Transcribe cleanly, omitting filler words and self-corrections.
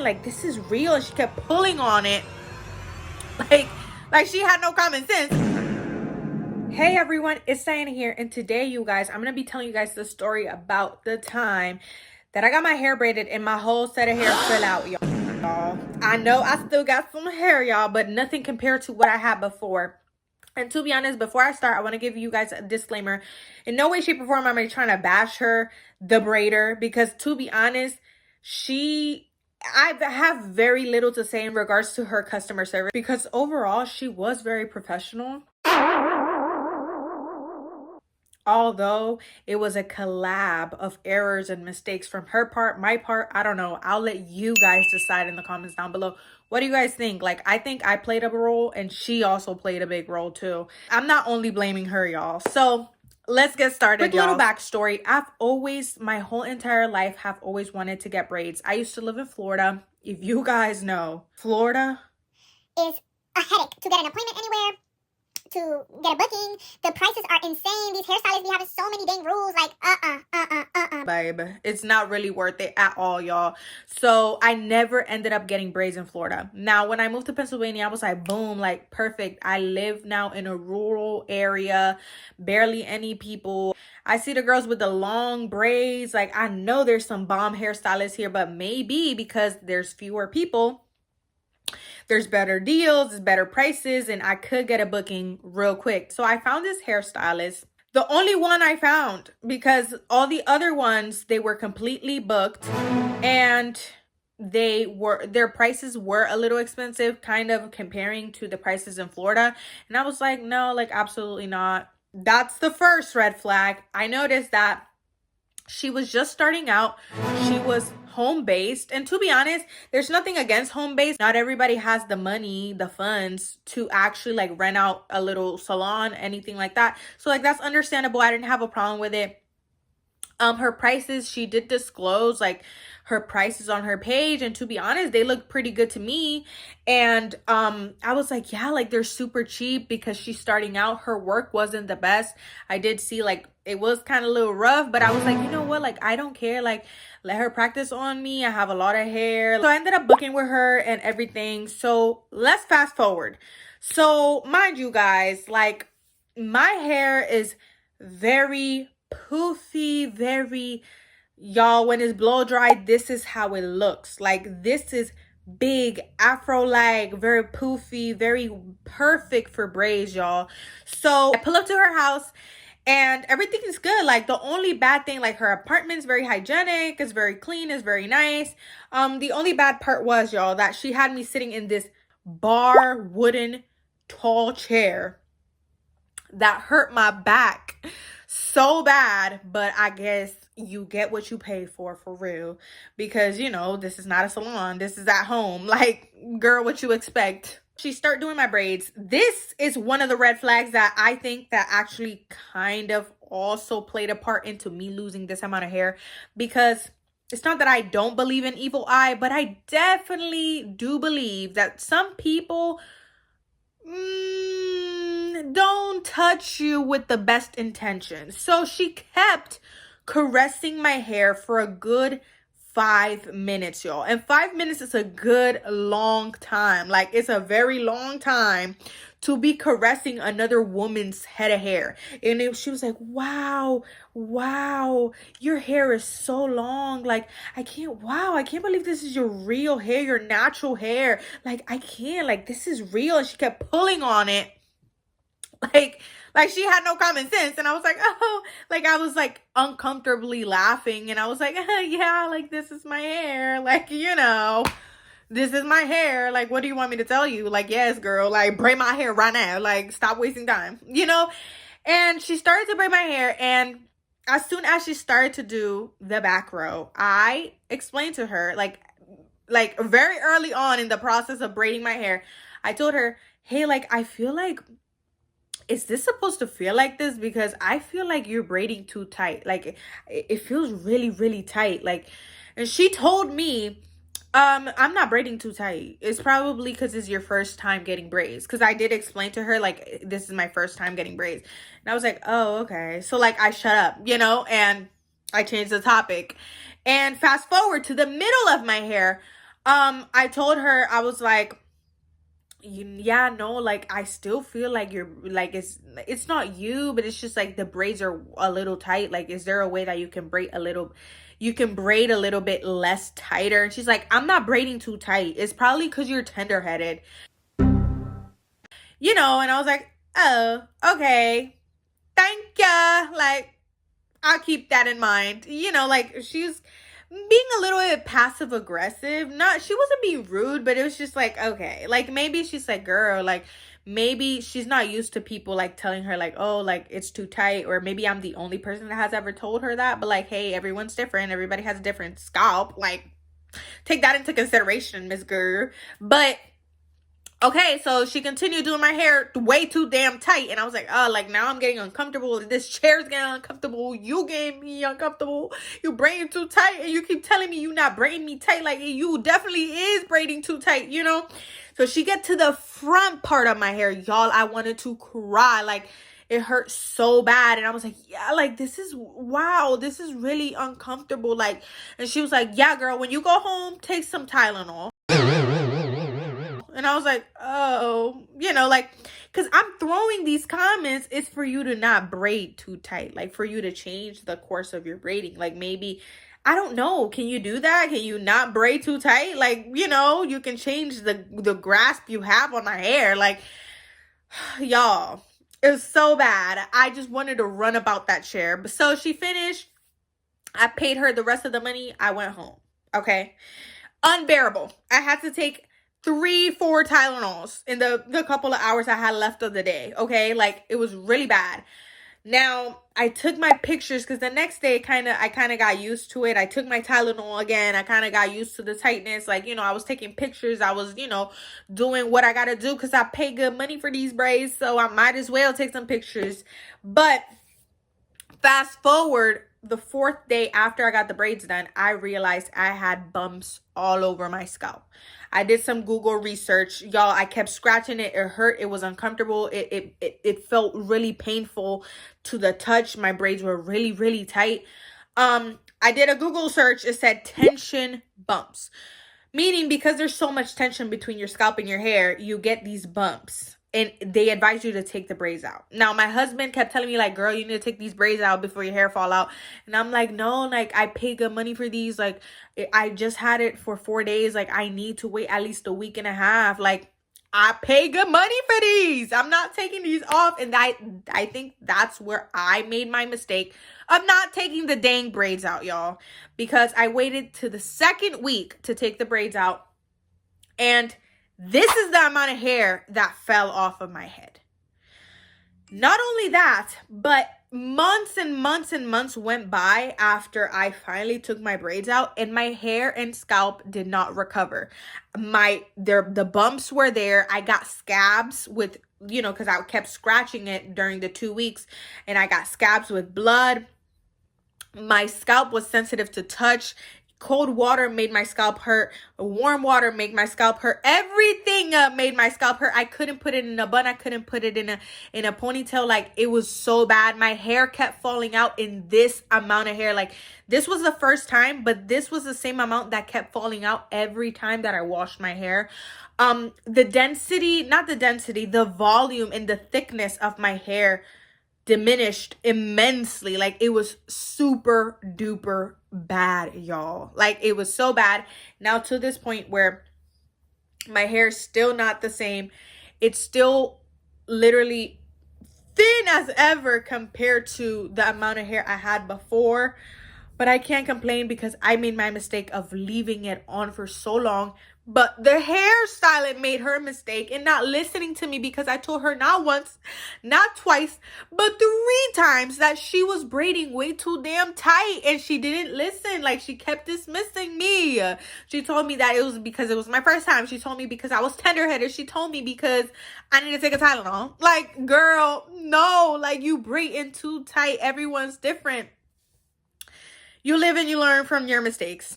like, this is real. And she kept pulling on it. Like she had no common sense. Hey everyone, it's Diana here. And today, you guys, I'm going to be telling you guys the story about the time that I got my hair braided and my whole set of hair fell out, y'all. I know I still got some hair, y'all, but nothing compared to what I had before. And to be honest, before I start, I want to give you guys a disclaimer. In no way, shape, or form am I trying to bash her, the braider, because to be honest, I have very little to say in regards to her customer service, because overall, she was very professional. Although it was a collab of errors and mistakes from her part, my part, I don't know. I'll let you guys decide in the comments down below. What do you guys think? Like, I think I played a role and she also played a big role too. I'm not only blaming her, y'all. So let's get started, y'all. Quick little backstory. My whole entire life, have always wanted to get braids. I used to live in Florida. If you guys know, Florida is a headache to get an appointment anywhere, to get a booking. The prices are insane. These hairstylists be having so many dang rules, like babe, it's not really worth it at all, y'all. So I never ended up getting braids in Florida. Now when I moved to Pennsylvania, I was like, boom, like perfect. I live now in a rural area, barely any people. I see the girls with the long braids. Like, I know there's some bomb hairstylists here, but maybe because there's fewer people, there's better deals, there's better prices, and I could get a booking real quick. So I found this hairstylist, the only one I found, because all the other ones, they were completely booked and their prices were a little expensive, kind of comparing to the prices in Florida. And I was like, no, like absolutely not. That's the first red flag. I noticed that she was just starting out. She was home-based, and to be honest, there's nothing against home-based. Not everybody has the money, the funds to actually like rent out a little salon, anything like that. So like, that's understandable. I didn't have a problem with it. Her prices, she did disclose like her prices on her page, and to be honest, they look pretty good to me. And I was like, yeah, like they're super cheap, because she's starting out. Her work wasn't the best. I did see like it was kind of a little rough, but I was like, you know what, like I don't care, like let her practice on me. I have a lot of hair. So I ended up booking with her and everything. So let's fast forward. So mind you guys, like my hair is very poofy, very, y'all, when it's blow dried, this is how it looks. Like, this is big afro, like very poofy, very perfect for braids, y'all. So I pull up to her house and everything is good. Like, the only bad thing, like her apartment's very hygienic, it's very clean, it's very nice. The only bad part was, y'all, that she had me sitting in this bar wooden tall chair that hurt my back so bad. But I guess you get what you pay for real, because you know, this is not a salon, this is at home. Like, girl, what you expect? She started doing my braids. This is one of the red flags that I think that actually kind of also played a part into me losing this amount of hair, because it's not that I don't believe in evil eye, but I definitely do believe that some people don't touch you with the best intentions. So she kept caressing my hair for a good 5 minutes, y'all. And 5 minutes is a good long time. Like, it's a very long time to be caressing another woman's head of hair. And she was like, wow, your hair is so long. Like, I can't believe this is your real hair, your natural hair. Like, I can't, like, this is real. And she kept pulling on it. Like she had no common sense. And I was like, oh, like I was like uncomfortably laughing. And I was like, yeah, like this is my hair. Like, you know, this is my hair. Like, what do you want me to tell you? Like, yes, girl, like braid my hair right now. Like, stop wasting time, you know? And she started to braid my hair. And as soon as she started to do the back row, I explained to her, like very early on in the process of braiding my hair, I told her, hey, like, I feel like, is this supposed to feel like this? Because I feel like you're braiding too tight. Like, it feels really, really tight. Like, and she told me, I'm not braiding too tight. It's probably because it's your first time getting braids. Because I did explain to her, like, this is my first time getting braids. And I was like, oh, okay. So, like, I shut up, you know, and I changed the topic. And fast forward to the middle of my hair. I told her, I was like, yeah, no, like I still feel like you're like it's not you, but it's just like the braids are a little tight. Like, is there a way that you can braid a little bit less tighter? And she's like, I'm not braiding too tight. It's probably because you're tender headed, and I was like, oh, okay, thank ya. Like, I'll keep that in mind. Like, she's being a little bit passive aggressive. Not, she wasn't being rude, but it was just like, okay, like maybe she's like, girl, like maybe she's not used to people like telling her like, oh, like it's too tight, or maybe I'm the only person that has ever told her that. But like, hey, everyone's different. Everybody has a different scalp. Like, take that into consideration, Miss Girl. But okay, so she continued doing my hair way too damn tight. And I was like, oh, like now I'm getting uncomfortable. This chair's getting uncomfortable. You getting me uncomfortable. You braiding too tight. And you keep telling me you not braiding me tight. Like, you definitely is braiding too tight, So she get to the front part of my hair. Y'all, I wanted to cry. Like, it hurt so bad. And I was like, yeah, like this is, wow, this is really uncomfortable. Like, and she was like, yeah, girl, when you go home, take some Tylenol. And I was like, oh, like, because I'm throwing these comments, it's for you to not braid too tight, like for you to change the course of your braiding. Like, maybe, I don't know, can you do that? Can you not braid too tight? Like, you can change the grasp you have on my hair. Like, y'all, it was so bad. I just wanted to run about that chair. But so she finished. I paid her the rest of the money. I went home. Okay. Unbearable. I had to take 3-4 Tylenols in the couple of hours I had left of the day. Okay, like it was really bad. Now I took my pictures because the next day I kind of got used to it. I took my Tylenol again. I kind of got used to the tightness. Like, I was taking pictures. I was, doing what I gotta do because I pay good money for these braids, so I might as well take some pictures. But fast forward, the 4th day after I got the braids done, I realized I had bumps all over my scalp. I did some Google research. Y'all, I kept scratching it. It hurt. It was uncomfortable. It felt really painful to the touch. My braids were really, really tight. I did a Google search. It said tension bumps. Meaning, because there's so much tension between your scalp and your hair, you get these bumps. And they advise you to take the braids out. Now, my husband kept telling me, like, girl, you need to take these braids out before your hair fall out. And I'm like, no, like, I pay good money for these. Like, I just had it for 4 days. Like, I need to wait at least a week and a half. Like, I pay good money for these. I'm not taking these off. And I think that's where I made my mistake of not taking the dang braids out, y'all. Because I waited to the 2nd week to take the braids out. And this is the amount of hair that fell off of my head. Not only that, but months and months and months went by after I finally took my braids out, and my hair and scalp did not recover. The bumps were there. I got scabs with, because I kept scratching it during the 2 weeks, and I got scabs with blood. My scalp was sensitive to touch. Cold water made my scalp hurt. Warm water made my scalp hurt. Everything made my scalp hurt. I couldn't put it in a bun. I couldn't put it in a ponytail. Like, it was so bad. My hair kept falling out in this amount of hair. Like, this was the first time, but this was the same amount that kept falling out every time that I washed my hair. The volume and the thickness of my hair diminished immensely. Like, it was super duper bad, y'all. Like, it was so bad. Now to this point where my hair is still not the same. It's still literally thin as ever compared to the amount of hair I had before. But I can't complain because I made my mistake of leaving it on for so long. But the hairstylist made her mistake in not listening to me, because I told her not once, not twice, but 3 times that she was braiding way too damn tight, and she didn't listen. Like, she kept dismissing me. She told me that it was because it was my first time. She told me because I was tender-headed. She told me because I need to take a Tylenol. Like, girl, no. Like, you braiding too tight. Everyone's different. You live and you learn from your mistakes.